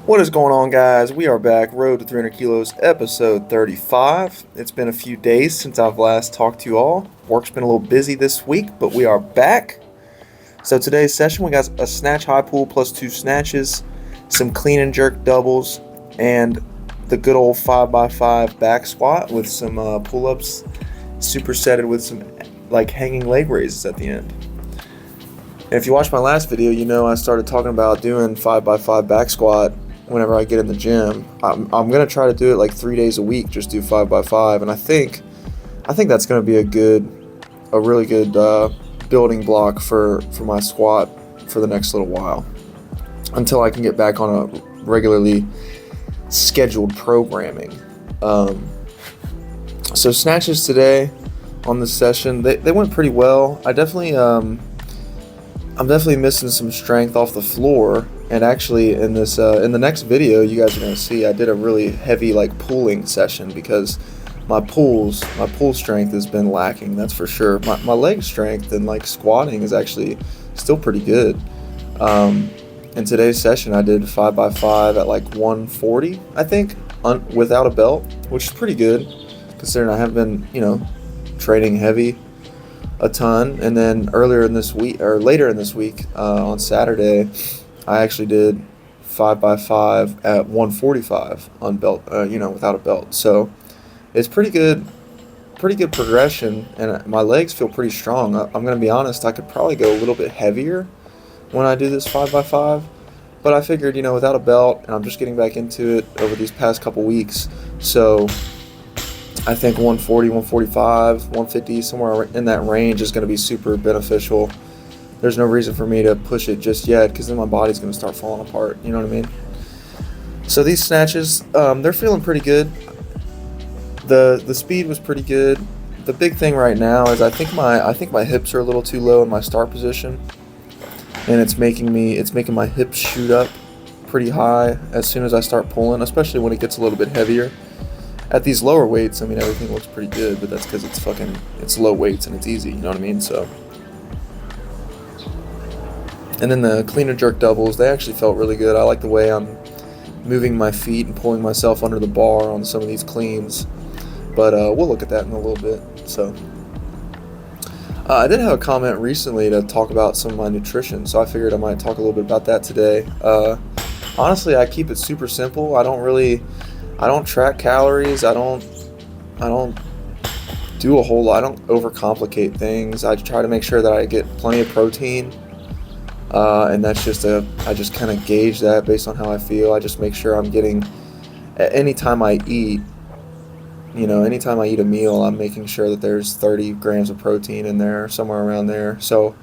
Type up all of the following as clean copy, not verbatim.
What is going on, guys? We are back, Road to 300 Kilos, episode 35. It's been a few days since I've last talked to you all. Work's been a little busy this week, but we are back. So today's session, we got a snatch high pull plus 2 snatches, some clean and jerk doubles, and the good old 5x5 back squat with some pull-ups supersetted with some like hanging leg raises at the end. And if you watched my last video, you know I started talking about doing 5x5 back squat whenever I get in the gym. I'm gonna try to do it like 3 days a week, just do 5x5, and I think that's gonna be a really good building block for my squat for the next little while, until I can get back on a regularly scheduled programming. So snatches today on this session, they went pretty well. I'm definitely missing some strength off the floor, and actually in the next video you guys are going to see I did a really heavy like pulling session because my pull strength has been lacking, that's for sure. My leg strength and like squatting is actually still pretty good. In today's session I did 5x5 at like 140, I think, without a belt, which is pretty good considering I haven't been, training heavy a ton. And then later in this week on Saturday, I actually did 5x5 at 145 on belt, without a belt. So it's pretty good progression, and my legs feel pretty strong. I'm gonna be honest, I could probably go a little bit heavier when I do this 5x5, but I figured, without a belt, and I'm just getting back into it over these past couple weeks, so I think 140, 145, 150, somewhere in that range is going to be super beneficial. There's no reason for me to push it just yet, because then my body's going to start falling apart, you know what I mean? So these snatches, they're feeling pretty good. The speed was pretty good. The big thing right now is I think my hips are a little too low in my start position, and it's making my hips shoot up pretty high as soon as I start pulling, especially when it gets a little bit heavier. At these lower weights, I mean, everything looks pretty good, but that's because it's low weights and it's easy, you know what I mean? So, and then the clean and jerk doubles, they actually felt really good. I like the way I'm moving my feet and pulling myself under the bar on some of these cleans, but we'll look at that in a little bit. So, I did have a comment recently to talk about some of my nutrition, so I figured I might talk a little bit about that today. Honestly, I keep it super simple. I don't track calories. I don't do a whole lot. I don't overcomplicate things. I try to make sure that I get plenty of protein, and that's I just kind of gauge that based on how I feel. I just make sure I'm getting, anytime I eat a meal, I'm making sure that there's 30 grams of protein in there, somewhere around there. So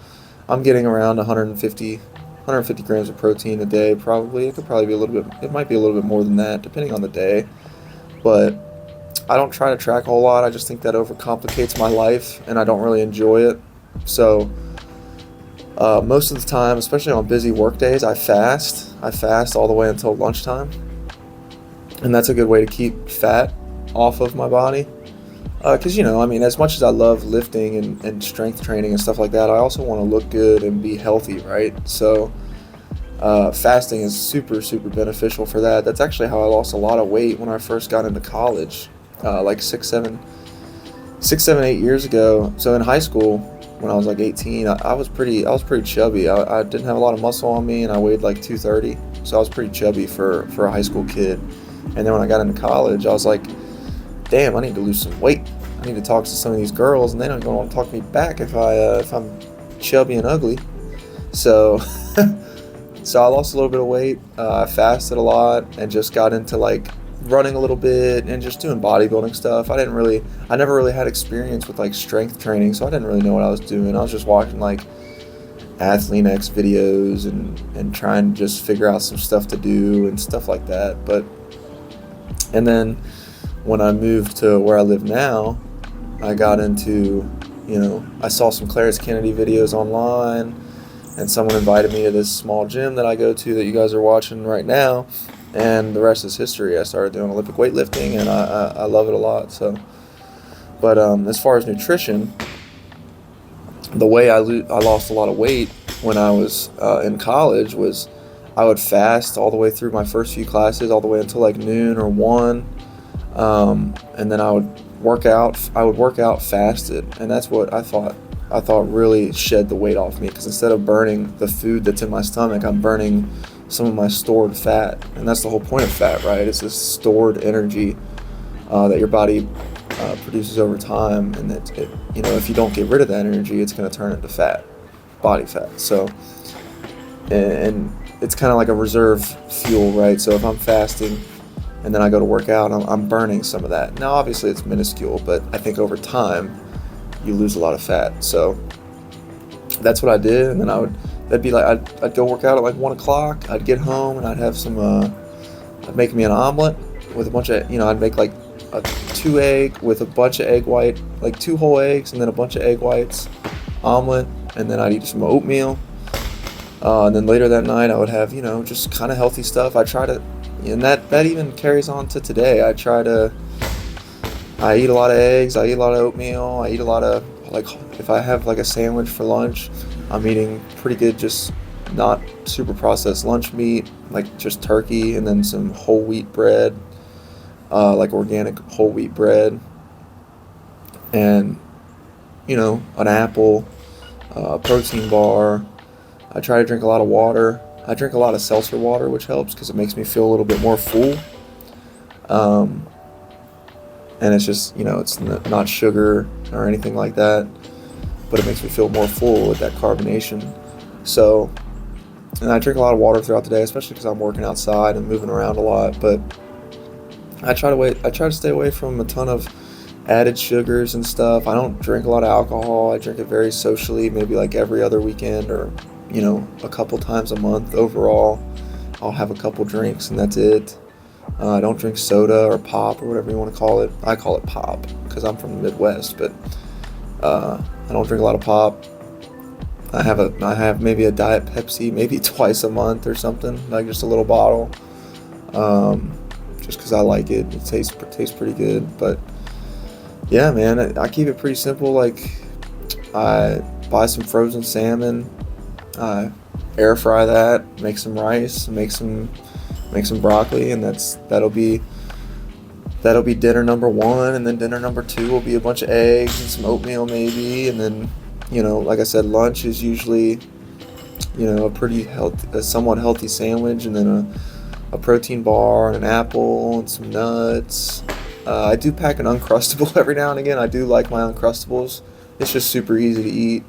I'm getting around 150 grams of protein a day, probably. It might be a little bit more than that, depending on the day. But I don't try to track a whole lot. I just think that overcomplicates my life, and I don't really enjoy it. So most of the time, especially on busy work days, I fast. I fast all the way until lunchtime. And that's a good way to keep fat off of my body. Because, as much as I love lifting and strength training and stuff like that, I also want to look good and be healthy, right? So fasting is super, super beneficial for that. That's actually how I lost a lot of weight when I first got into college, like 8 years ago. So in high school, when I was like 18, I was pretty chubby. I didn't have a lot of muscle on me, and I weighed like 230. So I was pretty chubby for a high school kid. And then when I got into college, I was like, damn, I need to lose some weight. I need to talk to some of these girls, and they don't even want to talk to me back if I'm chubby and ugly. So so I lost a little bit of weight. I fasted a lot and just got into like running a little bit and just doing bodybuilding stuff. I never really had experience with like strength training, so I didn't really know what I was doing. I was just watching like Athlete X videos and trying to just figure out some stuff to do and stuff like that. And then when I moved to where I live now, I got into, I saw some Clarence Kennedy videos online, and someone invited me to this small gym that I go to that you guys are watching right now, and the rest is history. I started doing Olympic weightlifting, and I love it a lot. So, but as far as nutrition, the way I lost a lot of weight when I was in college was I would fast all the way through my first few classes, all the way until like noon or 1. And then I would work out. I would work out fasted, and that's what I thought really shed the weight off me, because instead of burning the food that's in my stomach, I'm burning some of my stored fat, and that's the whole point of fat, right? It's this stored energy that your body produces over time, and if you don't get rid of that energy, it's going to turn into fat, body fat. So, and it's kind of like a reserve fuel, right? So if I'm fasting and then I go to work out, I'm burning some of that. Now, obviously, it's minuscule, but I think over time, you lose a lot of fat. So that's what I did, and then that'd be like, I'd go work out at like 1 o'clock. I'd get home and I'd have I'd make me an omelet with a bunch of, I'd make like a 2 egg with a bunch of egg white, like 2 whole eggs and then a bunch of egg whites, omelet, and then I'd eat some oatmeal. And then later that night I would have, just kind of healthy stuff. I try to, and that even carries on to today. I eat a lot of eggs, I eat a lot of oatmeal, I eat a lot of, like, if I have like a sandwich for lunch, I'm eating pretty good, just not super processed lunch meat, like just turkey, and then some whole wheat bread, like organic whole wheat bread, and, an apple, a protein bar. I try to drink a lot of water. I drink a lot of seltzer water, which helps because it makes me feel a little bit more full. And it's just, it's not sugar or anything like that, but it makes me feel more full with that carbonation. So, and I drink a lot of water throughout the day, especially because I'm working outside and moving around a lot. But I try to stay away from a ton of added sugars and stuff. I don't drink a lot of alcohol. I drink it very socially, maybe like every other weekend, or a couple times a month. Overall, I'll have a couple drinks and that's it. I don't drink soda or pop or whatever you want to call it. I call it pop because I'm from the Midwest, but I don't drink a lot of pop. I have maybe a Diet Pepsi maybe twice a month or something, like just a little bottle, just because I like it. It tastes pretty good. But yeah, man, I keep it pretty simple. Like, I buy some frozen salmon, air fry that, make some rice, make some broccoli, and that'll be dinner number 1, and then dinner number 2 will be a bunch of eggs and some oatmeal maybe, and then, like I said, lunch is usually, a somewhat healthy sandwich, and then a protein bar and an apple and some nuts. I do pack an Uncrustable every now and again. I do like my Uncrustables. It's just super easy to eat.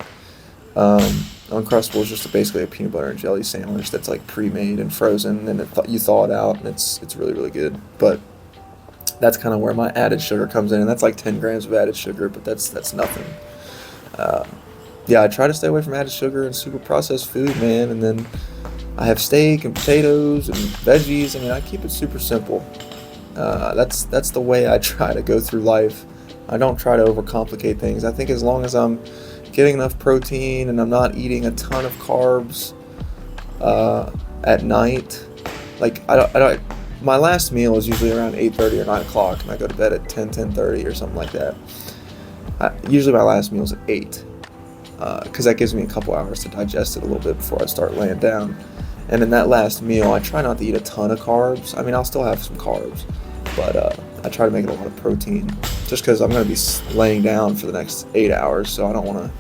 Uncrustable is just basically a peanut butter and jelly sandwich that's like pre-made and frozen, and you thaw it out, and it's really, really good. But that's kind of where my added sugar comes in, and that's like 10 grams of added sugar, but that's nothing. Yeah, I try to stay away from added sugar and super processed food, man. And then I have steak and potatoes and veggies. I mean, I keep it super simple. That's the way I try to go through life. I don't try to overcomplicate things. I think as long as I'm getting enough protein and I'm not eating a ton of carbs at night, like I don't. My last meal is usually around 8:30 or 9 o'clock, and I go to bed at 10:30 or something like that. Usually my last meal is at 8, because that gives me a couple hours to digest it a little bit before I start laying down. And in that last meal, I try not to eat a ton of carbs. I mean, I'll still have some carbs, but I try to make it a lot of protein, just because I'm going to be laying down for the next 8 hours, so I don't want to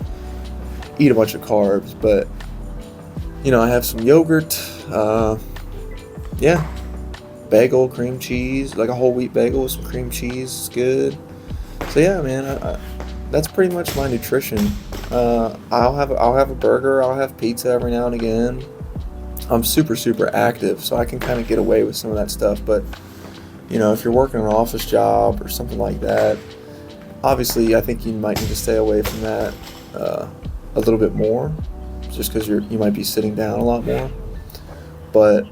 eat a bunch of carbs. But, I have some yogurt, yeah, bagel, cream cheese, like a whole wheat bagel with some cream cheese is good. So yeah, man, that's pretty much my nutrition. I'll have a burger, I'll have pizza every now and again. I'm super, super active, so I can kind of get away with some of that stuff. But, if you're working an office job or something like that, obviously I think you might need to stay away from that a little bit more, just because you might be sitting down a lot more. But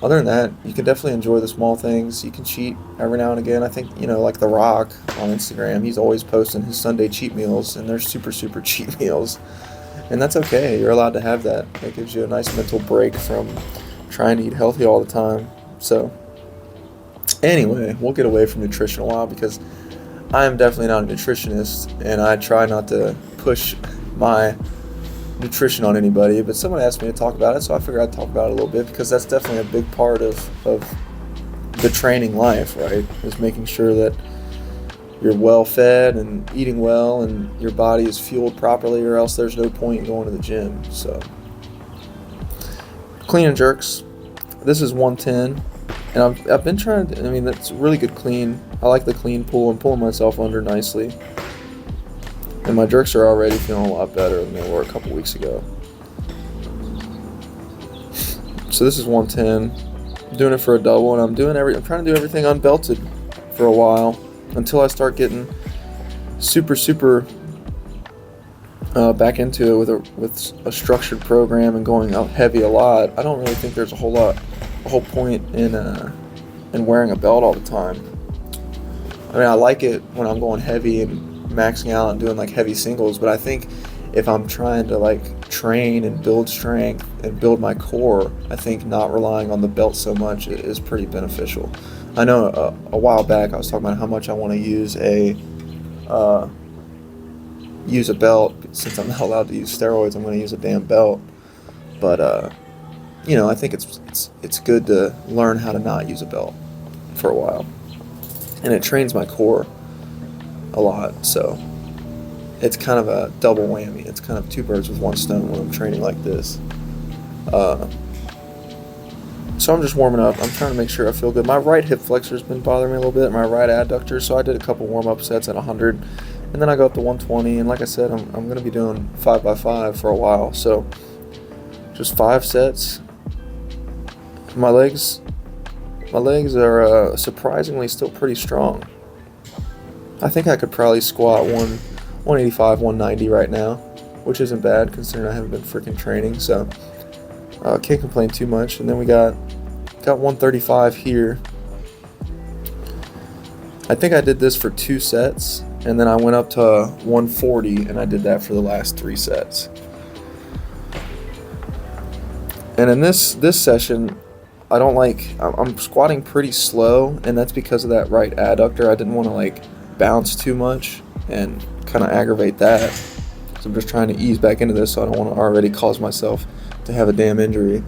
other than that, you can definitely enjoy the small things. You can cheat every now and again. I think, like The Rock on Instagram, he's always posting his Sunday cheat meals, and they're super, super cheat meals. And that's okay. You're allowed to have that. That gives you a nice mental break from trying to eat healthy all the time. So, anyway, we'll get away from nutrition a while, because I am definitely not a nutritionist, and I try not to push my nutrition on anybody, but someone asked me to talk about it, so I figured I'd talk about it a little bit, because that's definitely a big part of the training life, right? Is making sure that you're well fed and eating well and your body is fueled properly, or else there's no point in going to the gym. So clean and jerks, this is 110, and I've been trying to, I mean, that's a really good clean. I like the clean pull. I'm pulling myself under nicely, and my jerks are already feeling a lot better than they were a couple weeks ago. So this is 110. I'm doing it for a double, and I'm trying to do everything unbelted for a while until I start getting super back into it with a structured program and going out heavy a lot. I don't really think there's a whole point in wearing a belt all the time. I mean, I like it when I'm going heavy and maxing out and doing like heavy singles, but I think if I'm trying to like train and build strength and build my core, I think not relying on the belt so much is pretty beneficial. I know a while back I was talking about how much I want to use a belt. Since I'm not allowed to use steroids, I'm going to use a damn belt. But I think it's good to learn how to not use a belt for a while, and it trains my core a lot. So it's kind of a double whammy. It's kind of two birds with one stone when I'm training like this. So I'm just warming up. I'm trying to make sure I feel good. My right hip flexor's been bothering me a little bit, my right adductor, so I did a couple warm-up sets at 100, and then I go up to 120, and like I said, I'm going to be doing 5x5 for a while, so just 5 sets. My legs are surprisingly still pretty strong. I think I could probably squat 185, 190 right now, which isn't bad considering I haven't been freaking training, so can't complain too much. And then we got 135 here. I think I did this for 2 sets, and then I went up to 140, and I did that for the last 3 sets. And in this session, I'm squatting pretty slow, and that's because of that right adductor. I didn't want to like bounce too much and kind of aggravate that. So I'm just trying to ease back into this, so I don't want to already cause myself to have a damn injury.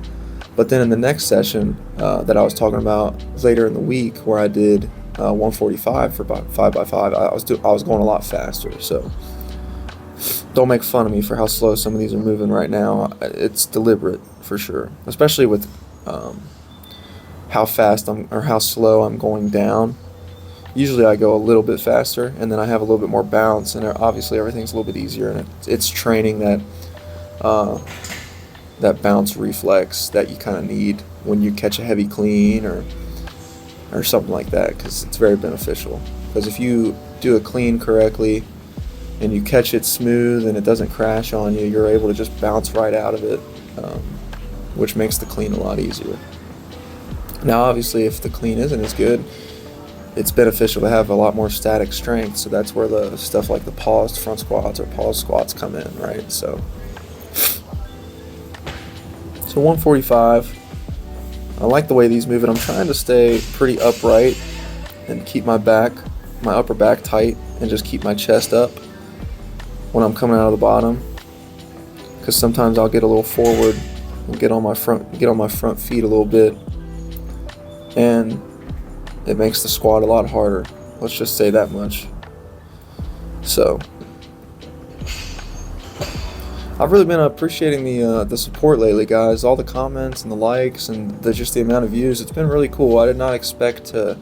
But then in the next session that I was talking about later in the week, where I did 145 for about 5x5, I was going a lot faster. So don't make fun of me for how slow some of these are moving right now. It's deliberate for sure, especially with how fast or how slow I'm going down. Usually I go a little bit faster, and then I have a little bit more bounce, and obviously everything's a little bit easier, and it's training that bounce reflex that you kind of need when you catch a heavy clean or something like that, because it's very beneficial. Because if you do a clean correctly and you catch it smooth and it doesn't crash on you, you're able to just bounce right out of it, which makes the clean a lot easier. Now obviously if the clean isn't as good, it's beneficial to have a lot more static strength, so that's where the stuff like the paused front squats or paused squats come in, right? So 145. I like the way these move, and I'm trying to stay pretty upright and keep my upper back tight, and just keep my chest up when I'm coming out of the bottom, because sometimes I'll get a little forward and get on my front feet a little bit, and it makes the squat a lot harder. Let's just say that much. So I've really been appreciating the support lately, guys. All the comments and the likes and just the amount of views. It's been really cool. I did not expect to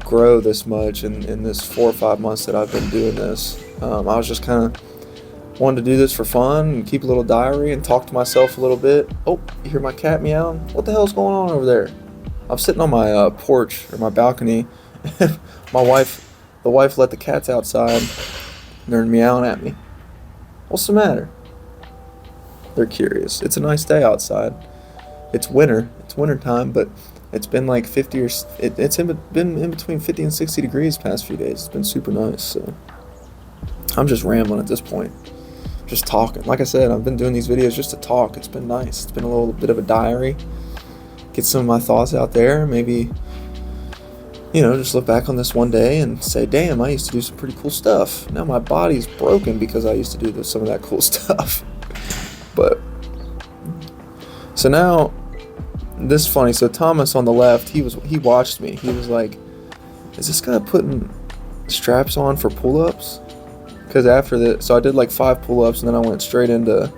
grow this much in this 4 or 5 months that I've been doing this. I was just kind of wanted to do this for fun and keep a little diary and talk to myself a little bit. Oh, you hear my cat meowing? What the hell's going on over there? I'm sitting on my porch or my balcony. The wife let the cats outside, and they're meowing at me. What's the matter? They're curious. It's a nice day outside. It's winter. It's winter time, but it's been like 50 or been in between 50 and 60 degrees the past few days. It's been super nice. So I'm just rambling at this point, just talking. Like I said, I've been doing these videos just to talk. It's been nice. It's been a little bit of a diary. Get some of my thoughts out there. Maybe, just look back on this one day and say, damn, I used to do some pretty cool stuff. Now my body's broken because I used to do some of that cool stuff. But so now, this is funny. So Thomas on the left, he watched me. He was like, "Is this guy putting straps on for pull-ups?" Because after that, so I did like 5 pull-ups, and then I went straight into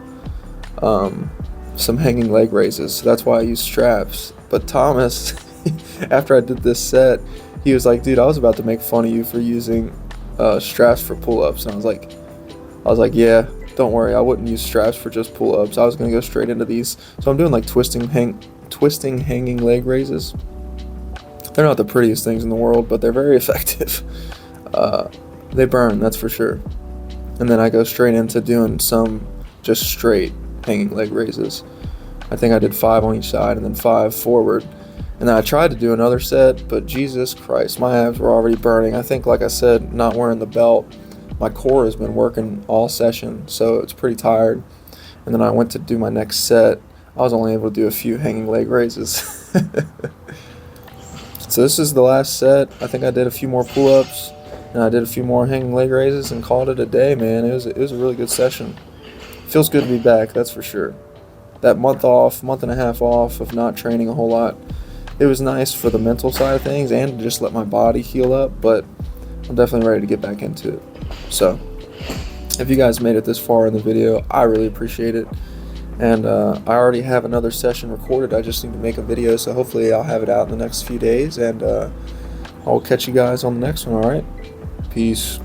some hanging leg raises. So that's why I used straps. But Thomas, after I did this set, he was like, "Dude, I was about to make fun of you for using straps for pull-ups." And I was like, "Yeah, don't worry. I wouldn't use straps for just pull-ups. I was gonna go straight into these." So I'm doing like twisting hanging leg raises. They're not the prettiest things in the world, but they're very effective. They burn, that's for sure. And then I go straight into doing some just straight hanging leg raises. I think I did 5 on each side and then 5 forward. And then I tried to do another set, but Jesus Christ, my abs were already burning. I think, like I said, not wearing the belt, my core has been working all session, so it's pretty tired. And then I went to do my next set. I was only able to do a few hanging leg raises. So this is the last set. I think I did a few more pull-ups, and I did a few more hanging leg raises and called it a day, man. It was a really good session. Feels good to be back, that's for sure. That month and a half off of not training a whole lot, it was nice for the mental side of things and to just let my body heal up, but I'm definitely ready to get back into it. So, if you guys made it this far in the video, I really appreciate it. And I already have another session recorded. I just need to make a video, so hopefully I'll have it out in the next few days, and I'll catch you guys on the next one, alright? Peace.